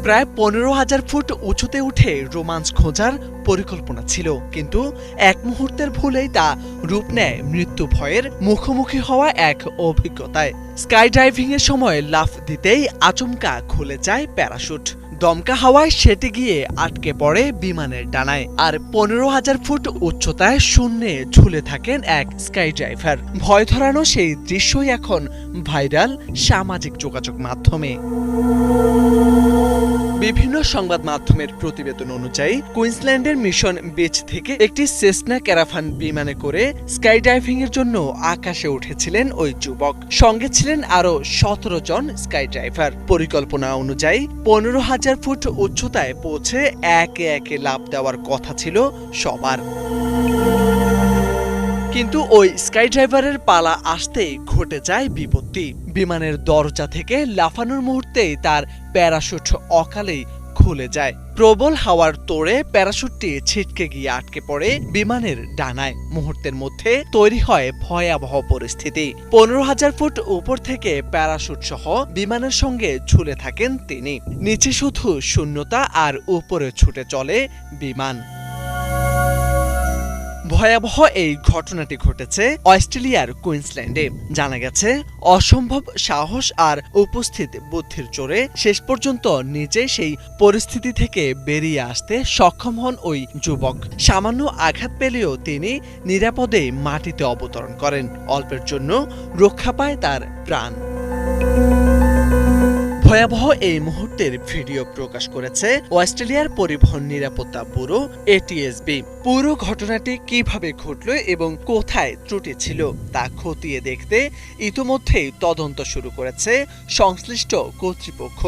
প্রায় ১৫,০০০ ফুট উঁচুতে উঠে রোমাঞ্চ খোঁজার পরিকল্পনা ছিল, কিন্তু এক মুহূর্তের ভুলেই তা রূপ নেয় মৃত্যু ভয়ের মুখোমুখি হওয়া এক অভিজ্ঞতায়। স্কাই ডাইভিং এর সময় লাফ দিতেই আচমকা খুলে যায় প্যারাশুট। দমকা হাওয়ায় সেটে গিয়ে আটকে পড়ে বিমানের ডানায়। আর ১৫,০০০ ফুট উচ্চতায় শূন্যে ঝুলে থাকেন এক স্কাই ড্রাইভার। ভয় ধরানো সেই দৃশ্যই এখন ভাইরাল সামাজিক যোগাযোগ মাধ্যমে। বিভিন্ন সংবাদ মাধ্যমের প্রতিবেদন অনুযায়ী কুইন্সল্যান্ডের মিশন বিচ থেকে একটি সেসনা ক্যারাভান বিমানে করে স্কাই ডাইভিং এর জন্য আকাশে উঠেছিলেন ওই যুবক। সঙ্গে ছিলেন আরো ১৭ জন স্কাই ড্রাইভার। পরিকল্পনা অনুযায়ী ১৫,০০০ ফুট উচ্চতায় পৌঁছে একে একে লাফ দেওয়ার কথা ছিল সবার, কিন্তু ওই স্কাই ড্রাইভারের পালা আসতেই ঘটে যায় বিপত্তি। বিমানের দরজা থেকে লাফানোর মুহূর্তেই তার প্যারাশুট অকালেই খুলে যায়। প্রবল হাওয়ার তোড়ে প্যারাশুটটি ছিটকে গিয়ে আটকে পড়ে বিমানের ডানায়। মুহূর্তের মধ্যে তৈরি হয় ভয়াবহ পরিস্থিতি। ১৫,০০০ ফুট উপর থেকে প্যারাশুট সহ বিমানের সঙ্গে ঝুলে থাকেন তিনি। নিচে শুধু শূন্যতা, আর উপরে ছুটে চলে বিমান। ভয়াবহ এই ঘটনাটি ঘটেছে অস্ট্রেলিয়ার কুইন্সল্যান্ডে। জানা গেছে, অসম্ভব সাহস আর উপস্থিত বুদ্ধির জোরে শেষ পর্যন্ত নিজে সেই পরিস্থিতি থেকে বেরিয়ে আসতে সক্ষম হন ওই যুবক। সামান্য আঘাত পেলেও তিনি নিরাপদে মাটিতে অবতরণ করেন। অল্পের জন্য রক্ষা পায় তার প্রাণ। ভয়াবহ এই মুহূর্তের ভিডিও প্রকাশ করেছে অস্ট্রেলিয়ার পরিবহন নিরাপত্তা ব্যুরো ATSB। পুরো ঘটনাটি কিভাবে ঘটল এবং কোথায় ত্রুটি ছিল তা খতিয়ে দেখতে ইতোমধ্যেই তদন্ত শুরু করেছে সংশ্লিষ্ট কর্তৃপক্ষ।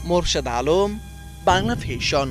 মোরশেদ আলম, বাংলা ভিশন।